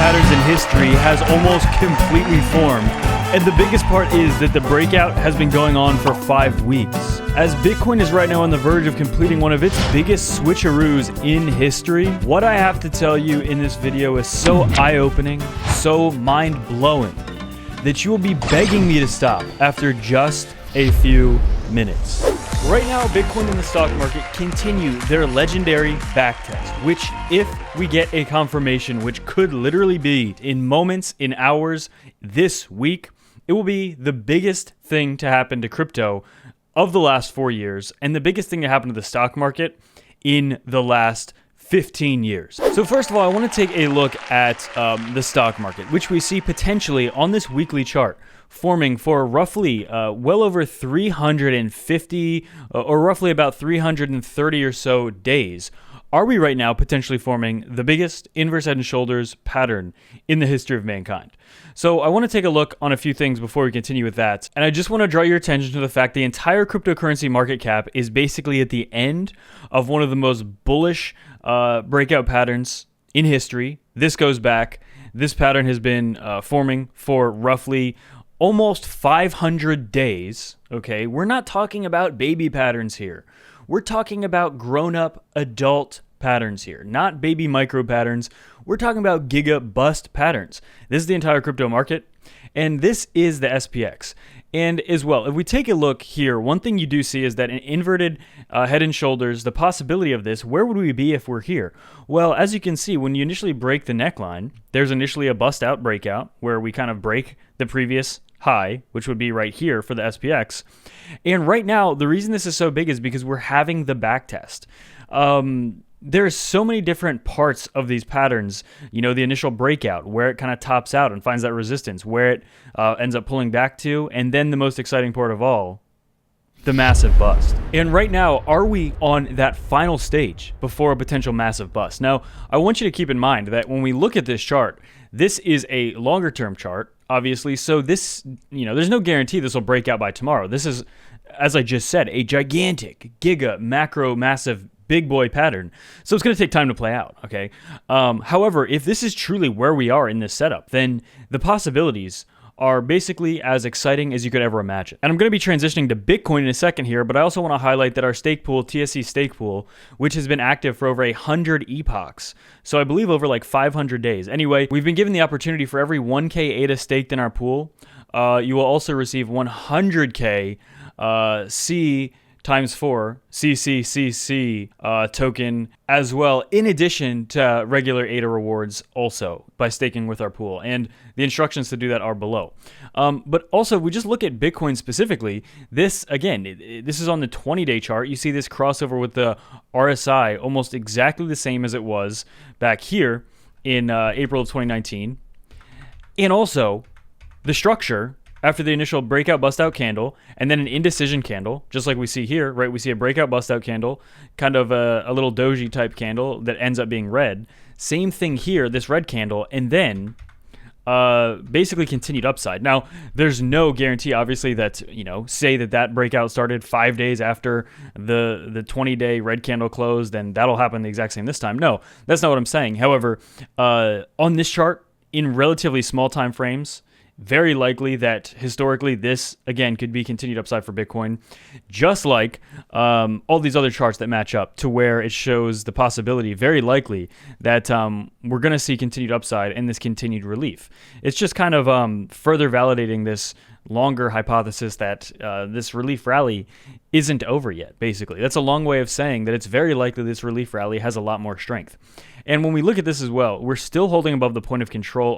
patterns in history has almost completely formed. And the biggest part is that the breakout has been going on for 5 weeks. As Bitcoin is right now on the verge of completing one of its biggest switcheroos in history, what I have to tell you in this video is so eye-opening, so mind-blowing, that you will be begging me to stop after just a few minutes. Right now, Bitcoin and the stock market continue their legendary backtest, which, if we get a confirmation, which could literally be in moments, in hours, this week, it will be the biggest thing to happen to crypto of the last 4 years, and the biggest thing to happen to the stock market in the last 15 years. So first of all, I want to take a look at the stock market, which we see potentially on this weekly chart forming for roughly well over 350 or roughly about 330 or so days. Are we right now potentially forming the biggest inverse head and shoulders pattern in the history of mankind? So I want to take a look on a few things before we continue with that. And I just want to draw your attention to the fact the entire cryptocurrency market cap is basically at the end of one of the most bullish breakout patterns in history. This goes back. This pattern has been forming for roughly almost 500 days. Okay, we're not talking about baby patterns here. We're talking about grown-up adult patterns here, not baby micro patterns. We're talking about giga bust patterns. This is the entire crypto market, and this is the SPX. And as well, if we take a look here, one thing you do see is that an inverted head and shoulders, the possibility of this, where would we be if we're here? Well, as you can see, when you initially break the neckline, there's initially a bust out breakout where we kind of break the previous high, which would be right here for the SPX. And right now, the reason this is so big is because we're having the back test. There's so many different parts of these patterns, you know, the initial breakout, where it kind of tops out and finds that resistance, where it ends up pulling back to, and then the most exciting part of all, the massive bust. And right now, are we on that final stage before a potential massive bust? Now, I want you to keep in mind that when we look at this chart, this is a longer term chart, obviously. So this, you know, there's no guarantee this will break out by tomorrow. This is, as I just said, a gigantic, giga, macro, massive, big boy pattern. So it's going to take time to play out, okay? However, if this is truly where we are in this setup, then the possibilities are basically as exciting as you could ever imagine. And I'm going to be transitioning to Bitcoin in a second here, but I also want to highlight that our stake pool, TSC stake pool, which has been active for over 100 epochs. So I believe over like 500 days. Anyway, we've been given the opportunity for every 1K ADA staked in our pool, you will also receive 100K C times 4 CCCC token as well, in addition to regular ADA rewards also by staking with our pool. And the instructions to do that are below. But also, we just look at Bitcoin specifically. This, again, this is on the 20-day chart. You see this crossover with the RSI almost exactly the same as it was back here in April of 2019. And also, the structure after the initial breakout bust out candle and then an indecision candle, just like we see here, right? We see a breakout bust out candle, kind of a little doji type candle that ends up being red. Same thing here, this red candle, and then basically continued upside. Now, there's no guarantee, obviously, that, you know, say that breakout started 5 days after the 20-day red candle closed, then that'll happen the exact same this time. No, that's not what I'm saying. However, on this chart, in relatively small time frames, very likely that historically this, again, could be continued upside for Bitcoin, just like all these other charts that match up to where it shows the possibility, very likely, that we're going to see continued upside and this continued relief. It's just kind of further validating this longer hypothesis that this relief rally isn't over yet, basically. That's a long way of saying that it's very likely this relief rally has a lot more strength. And when we look at this as well, we're still holding above the point of control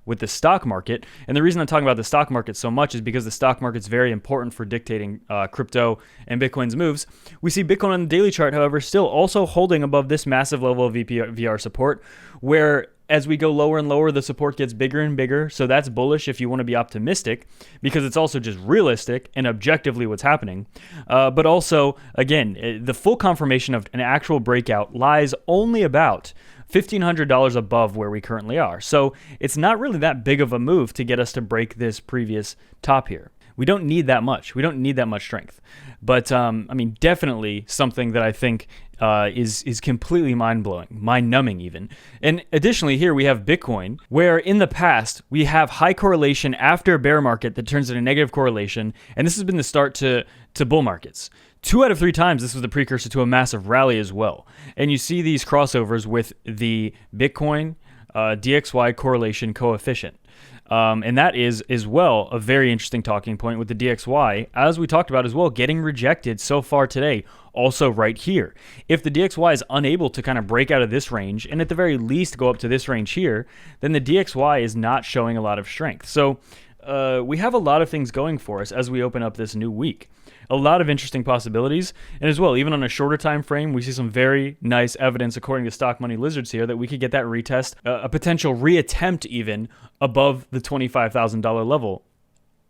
with the stock market. And the reason I'm talking about the stock market so much is because the stock market's very important for dictating crypto and Bitcoin's moves. We see Bitcoin on the daily chart, however, still also holding above this massive level of VR support, where as we go lower and lower, the support gets bigger and bigger. So that's bullish if you want to be optimistic, because it's also just realistic and objectively what's happening. But also, again, the full confirmation of an actual breakout lies only about $1,500 above where we currently are. So it's not really that big of a move to get us to break this previous top here. We don't need that much. We don't need that much strength. But I mean, definitely something that I think is completely mind-blowing, mind-numbing even. And additionally, here we have Bitcoin, where in the past we have high correlation after a bear market that turns into negative correlation, and this has been the start to bull markets. 2 out of 3 times, this was the precursor to a massive rally as well. And you see these crossovers with the Bitcoin DXY correlation coefficient. And that is as well a very interesting talking point with the DXY, as we talked about as well, getting rejected so far today, also right here. If the DXY is unable to kind of break out of this range, and at the very least go up to this range here, then the DXY is not showing a lot of strength. So we have a lot of things going for us as we open up this new week. A lot of interesting possibilities, and as well, even on a shorter time frame, we see some very nice evidence, according to Stock Money Lizards here, that we could get that retest, a potential reattempt even above the $25,000 level,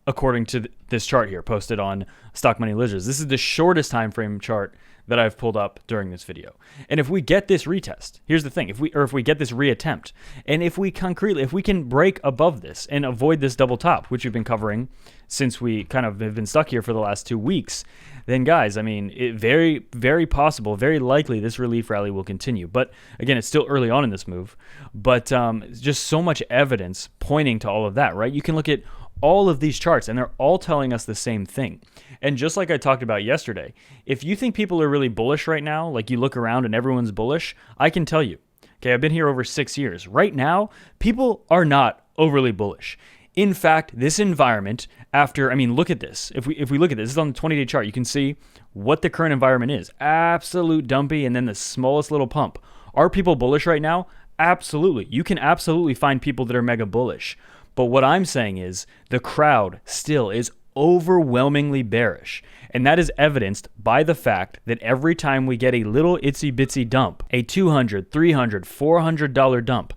according to this chart here posted on Stock Money Lizards. This is the shortest time frame chart that I've pulled up during this video. And if we get this retest, here's the thing, if we get this reattempt, and if we can break above this and avoid this double top, which we've been covering since we kind of have been stuck here for the last 2 weeks, then guys, I mean, very, very possible, very likely this relief rally will continue. But again, it's still early on in this move, but just so much evidence pointing to all of that, right? You can look at all of these charts and they're all telling us the same thing. And just like I talked about yesterday, if you think people are really bullish right now, like you look around and everyone's bullish, I can tell you, okay, I've been here over 6 years. Right now, people are not overly bullish. In fact, this environment after, I mean, look at this. If we look at this is on the 20-day chart, you can see what the current environment is. Absolute dumpy and then the smallest little pump. Are people bullish right now? Absolutely. You can absolutely find people that are mega bullish. But what I'm saying is the crowd still is overwhelmingly bearish. And that is evidenced by the fact that every time we get a little itsy bitsy dump, a $200, $300, $400 dump,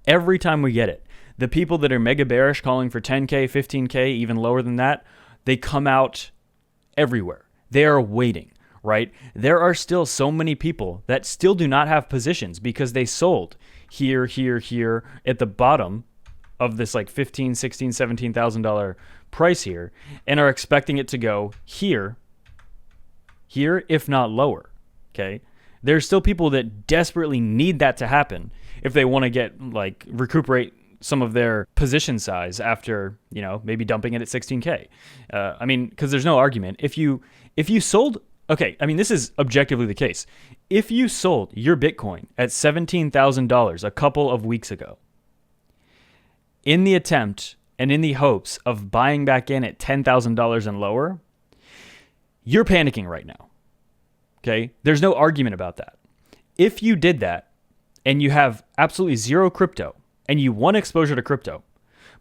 every time we get it, the people that are mega bearish calling for 10K, 15K, even lower than that, they come out everywhere. They are waiting, right? There are still so many people that still do not have positions because they sold here, here, here at the bottom of this like $15,000, $16,000, $17,000 price here and are expecting it to go here, if not lower, okay? There's still people that desperately need that to happen if they want to get like recuperate some of their position size after, you know, maybe dumping it at 16K. I mean, because there's no argument. If you sold, okay, I mean, this is objectively the case. If you sold your Bitcoin at $17,000 a couple of weeks ago, in the attempt and in the hopes of buying back in at $10,000 and lower, you're panicking right now. Okay? There's no argument about that. If you did that and you have absolutely zero crypto and you want exposure to crypto,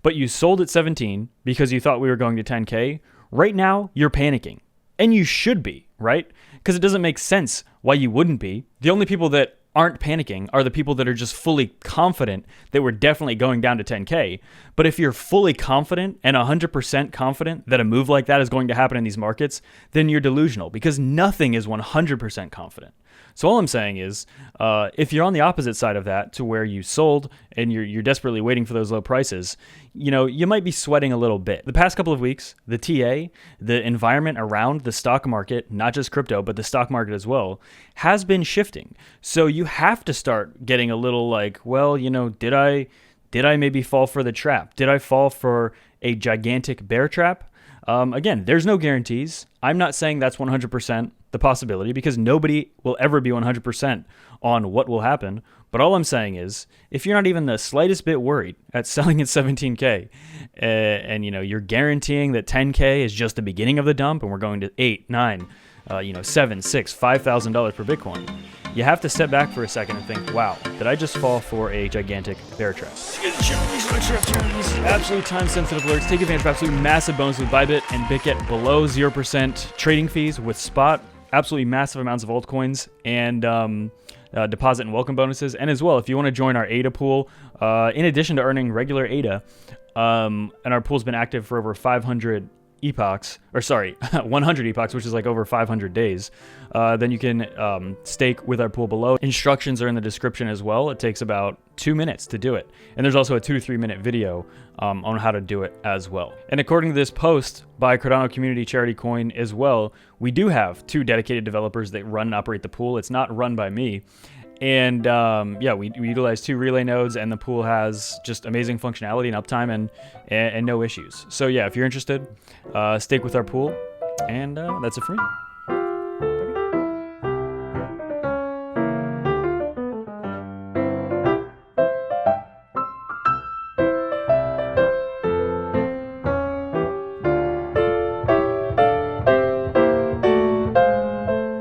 but you sold at 17 because you thought we were going to 10K, right now you're panicking. And you should be, right? Because it doesn't make sense why you wouldn't be. The only people that aren't panicking are the people that are just fully confident that we're definitely going down to 10K. But if you're fully confident and 100% confident that a move like that is going to happen in these markets, then you're delusional because nothing is 100% confident. So all I'm saying is, if you're on the opposite side of that to where you sold and you're desperately waiting for those low prices, you know, you might be sweating a little bit. The past couple of weeks, the TA, the environment around the stock market, not just crypto, but the stock market as well, has been shifting. So you have to start getting a little like, well, you know, did I maybe fall for the trap? Did I fall for a gigantic bear trap? Again, there's no guarantees. I'm not saying that's 100% the possibility because nobody will ever be 100% on what will happen. But all I'm saying is, if you're not even the slightest bit worried at selling at 17K, and you know you're guaranteeing that 10K is just the beginning of the dump, and we're going to 8, 9, $7, $6, $5,000 per Bitcoin, you have to step back for a second and think, wow, did I just fall for a gigantic bear trap? Absolutely time-sensitive alerts. Take advantage of absolutely massive bonuses with BITGET and BitGet below 0% trading fees with spot. Absolutely massive amounts of altcoins and deposit and welcome bonuses. And as well, if you want to join our ADA pool, in addition to earning regular ADA, and our pool's been active for over 500 epochs, or sorry, 100 epochs, which is like over 500 days, then you can stake with our pool below. Instructions are in the description as well. It takes about 2 minutes to do it. And there's also a 2 to 3 minute video on how to do it as well. And according to this post by Cardano Community Charity Coin as well, we do have 2 dedicated developers that run and operate the pool. It's not run by me. And yeah, we utilize 2 relay nodes, and the pool has just amazing functionality and uptime and no issues. So yeah, if you're interested, stake with our pool, and that's it for me.